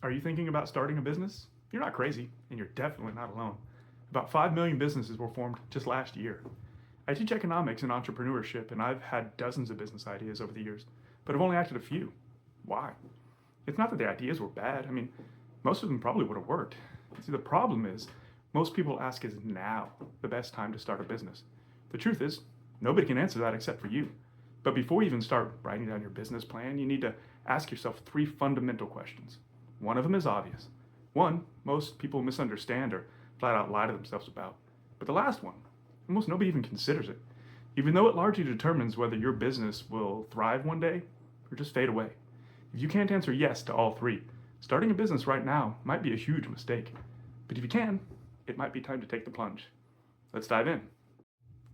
Are you thinking about starting a business? You're not crazy, and you're definitely not alone. About 5 million businesses were formed just last year. I teach economics and entrepreneurship, and I've had dozens of business ideas over the years, but I've only acted a few. Why? It's not that the ideas were bad. I mean, most of them probably would have worked. See, the problem is, most people ask, is now the best time to start a business? The truth is, nobody can answer that except for you. But before you even start writing down your business plan, you need to ask yourself three fundamental questions. One of them is obvious. One, most people misunderstand or flat out lie to themselves about. But the last one, almost nobody even considers it, even though it largely determines whether your business will thrive one day or just fade away. If you can't answer yes to all three, starting a business right now might be a huge mistake. But if you can, it might be time to take the plunge. Let's dive in.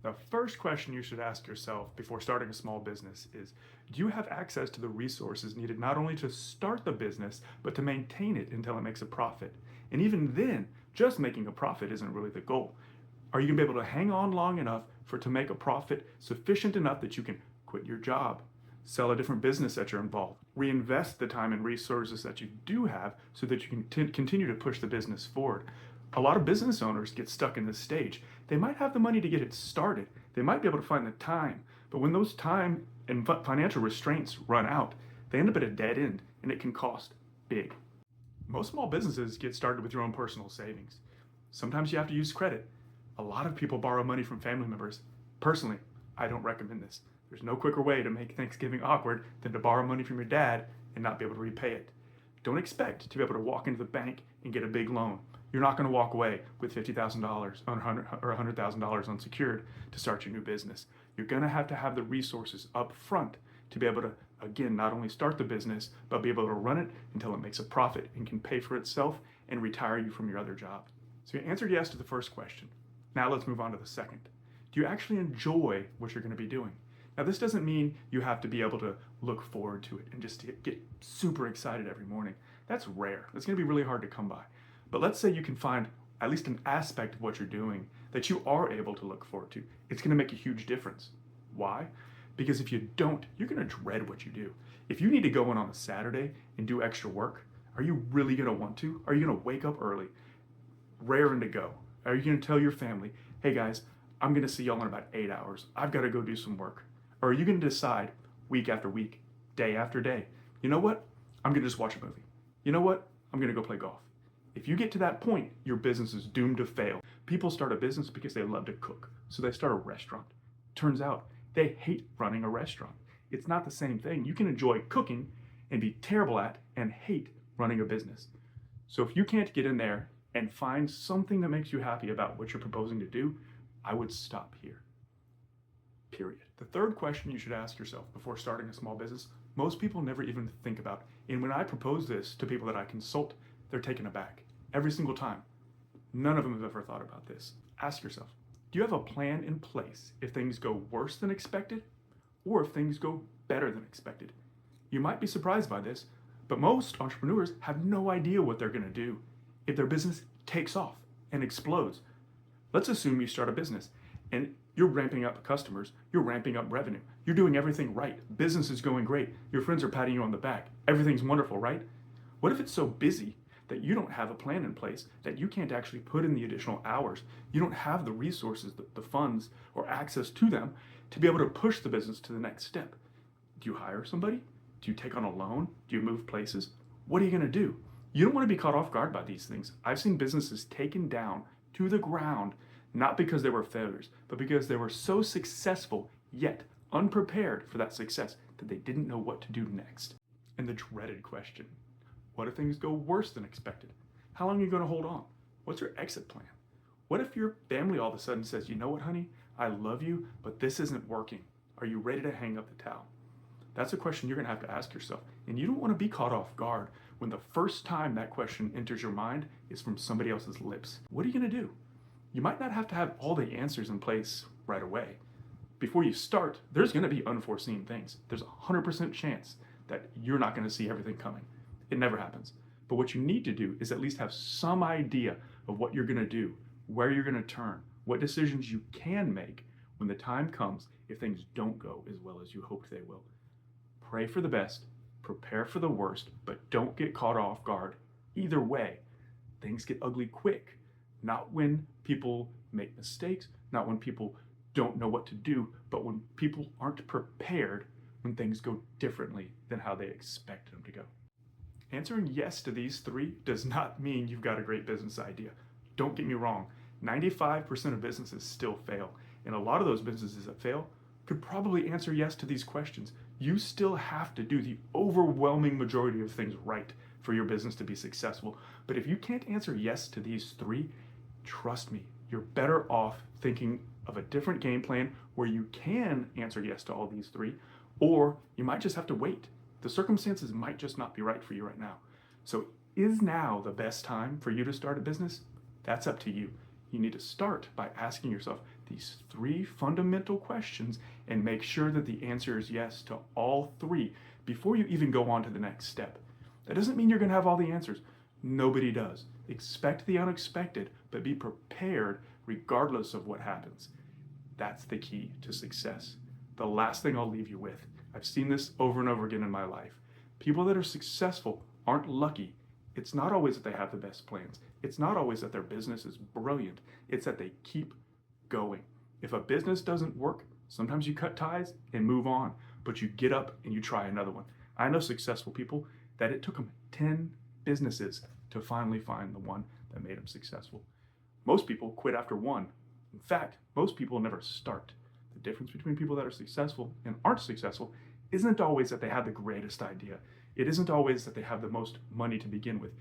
The first question you should ask yourself before starting a small business is, do you have access to the resources needed not only to start the business, but to maintain it until it makes a profit? And even then, just making a profit isn't really the goal. Are you going to be able to hang on long enough for it to make a profit sufficient enough that you can quit your job, sell a different business that you're involved, reinvest the time and resources that you do have so that you can continue to push the business forward? A lot of business owners get stuck in this stage. They might have the money to get it started. They might be able to find the time. But when those time and financial restraints run out, they end up at a dead end, and it can cost big. Most small businesses get started with your own personal savings. Sometimes you have to use credit. A lot of people borrow money from family members. Personally, I don't recommend this. There's no quicker way to make Thanksgiving awkward than to borrow money from your dad and not be able to repay it. Don't expect to be able to walk into the bank and get a big loan. You're not going to walk away with $50,000 or $100,000 unsecured to start your new business. You're going to have the resources up front to be able to, again, not only start the business, but be able to run it until it makes a profit and can pay for itself and retire you from your other job. So you answered yes to the first question. Now let's move on to the second. Do you actually enjoy what you're going to be doing? Now, this doesn't mean you have to be able to look forward to it and just get super excited every morning. That's rare. That's going to be really hard to come by. But let's say you can find at least an aspect of what you're doing that you are able to look forward to. It's going to make a huge difference. Why? Because if you don't, you're going to dread what you do. If you need to go in on a Saturday and do extra work, are you really going to want to? Are you going to wake up early, raring to go? Are you going to tell your family, hey guys, I'm going to see y'all in about 8 hours. I've got to go do some work. Or are you going to decide week after week, day after day, you know what? I'm going to just watch a movie. You know what? I'm going to go play golf. If you get to that point, your business is doomed to fail. People start a business because they love to cook, so they start a restaurant. Turns out they hate running a restaurant. It's not the same thing. You can enjoy cooking and be terrible at and hate running a business. So if you can't get in there and find something that makes you happy about what you're proposing to do, I would stop here. Period. The third question you should ask yourself before starting a small business, most people never even think about. And when I propose this to people that I consult, they're taken aback every single time. None of them have ever thought about this. Ask yourself, do you have a plan in place if things go worse than expected or if things go better than expected? You might be surprised by this, but most entrepreneurs have no idea what they're going to do if their business takes off and explodes. Let's assume you start a business and you're ramping up customers, you're ramping up revenue, you're doing everything right, business is going great, your friends are patting you on the back, everything's wonderful, right? What if it's so busy that you don't have a plan in place, that you can't actually put in the additional hours, you don't have the resources, the funds, or access to them to be able to push the business to the next step? Do you hire somebody? Do you take on a loan? Do you move places? What are you going to do? You don't want to be caught off guard by these things. I've seen businesses taken down to the ground, not because they were failures, but because they were so successful, yet unprepared for that success, that they didn't know what to do next. And the dreaded question, what if things go worse than expected? How long are you going to hold on? What's your exit plan? What if your family all of a sudden says, you know what, honey, I love you, but this isn't working. Are you ready to hang up the towel? That's a question you're going to have to ask yourself. And you don't want to be caught off guard when the first time that question enters your mind is from somebody else's lips. What are you going to do? You might not have to have all the answers in place right away. Before you start, there's going to be unforeseen things. There's a 100% chance that you're not going to see everything coming. It never happens. But what you need to do is at least have some idea of what you're going to do, where you're going to turn, what decisions you can make when the time comes if things don't go as well as you hoped they will. Pray for the best, prepare for the worst, but don't get caught off guard Either way, things get ugly quick. Not when people make mistakes, not when people don't know what to do, but when people aren't prepared when things go differently than how they expect them to go. Answering yes to these three does not mean you've got a great business idea. Don't get me wrong, 95% of businesses still fail, and a lot of those businesses that fail could probably answer yes to these questions. You still have to do the overwhelming majority of things right for your business to be successful. But if you can't answer yes to these three, trust me, you're better off thinking of a different game plan where you can answer yes to all these three, or you might just have to wait. The circumstances might just not be right for you right now. So, is now the best time for you to start a business? That's up to you. You need to start by asking yourself these three fundamental questions and make sure that the answer is yes to all three before you even go on to the next step. That doesn't mean you're going to have all the answers. Nobody does. Expect the unexpected, but be prepared regardless of what happens. That's the key to success. The last thing I'll leave you with, I've seen this over and over again in my life. People that are successful aren't lucky. It's not always that they have the best plans. It's not always that their business is brilliant. It's that they keep going. If a business doesn't work, sometimes you cut ties and move on, but you get up and you try another one. I know successful people that it took them 10 businesses to finally find the one that made them successful. Most people quit after one. In fact, most people never start. The difference between people that are successful and aren't successful isn't always that they have the greatest idea. It isn't always that they have the most money to begin with.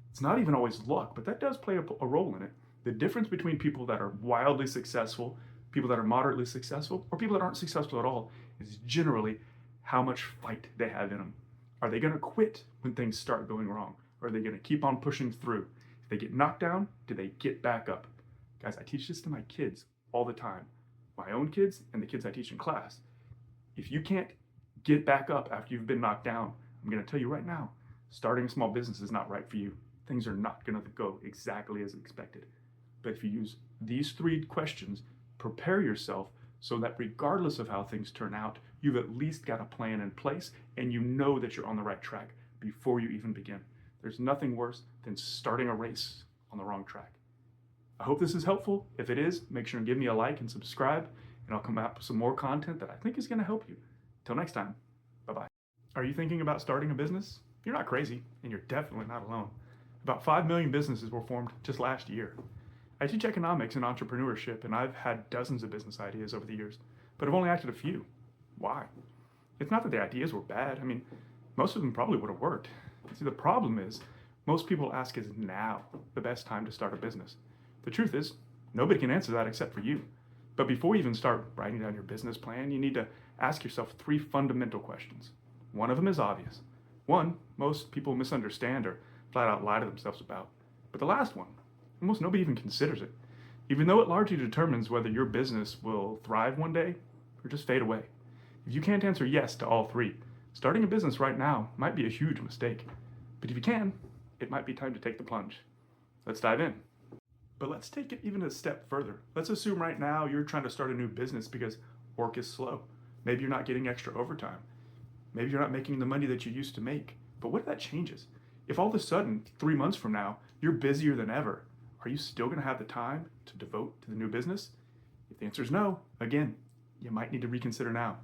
It's not even always luck, but that does play a role in it. The difference between people that are wildly successful, people that are moderately successful, or people that aren't successful at all is generally how much fight they have in them. Are they going to quit when things start going wrong? Or are they going to keep on pushing through? If they get knocked down, do they get back up? Guys, I teach this to my kids all the time. My own kids and the kids I teach in class. If you can't get back up after you've been knocked down, I'm going to tell you right now, starting a small business is not right for you. Things are not going to go exactly as expected. But if you use these three questions, prepare yourself so that regardless of how things turn out, you've at least got a plan in place and you know that you're on the right track before you even begin. There's nothing worse than starting a race on the wrong track. I hope this is helpful. If it is, make sure and give me a like and subscribe, and I'll come out with some more content that I think is going to help you. Till next time, bye-bye. Are you thinking about starting a business? You're not crazy, and you're definitely not alone. About 5 million businesses were formed just last year. I teach economics and entrepreneurship, and I've had dozens of business ideas over the years, but I've only acted a few. Why? It's not that the ideas were bad. I mean, most of them probably would have worked. See, the problem is, most people ask, is now the best time to start a business? The truth is, nobody can answer that except for you. But before you even start writing down your business plan, you need to ask yourself three fundamental questions. One of them is obvious. One, most people misunderstand or flat out lie to themselves about. But the last one, almost nobody even considers it, even though it largely determines whether your business will thrive one day or just fade away. If you can't answer yes to all three, starting a business right now might be a huge mistake. But if you can, it might be time to take the plunge. Let's dive in. But let's take it even a step further. Let's assume right now you're trying to start a new business because work is slow. Maybe you're not getting extra overtime. Maybe you're not making the money that you used to make. But what if that changes? If all of a sudden, 3 months from now, you're busier than ever, are you still going to have the time to devote to the new business? If the answer is no, again, you might need to reconsider now.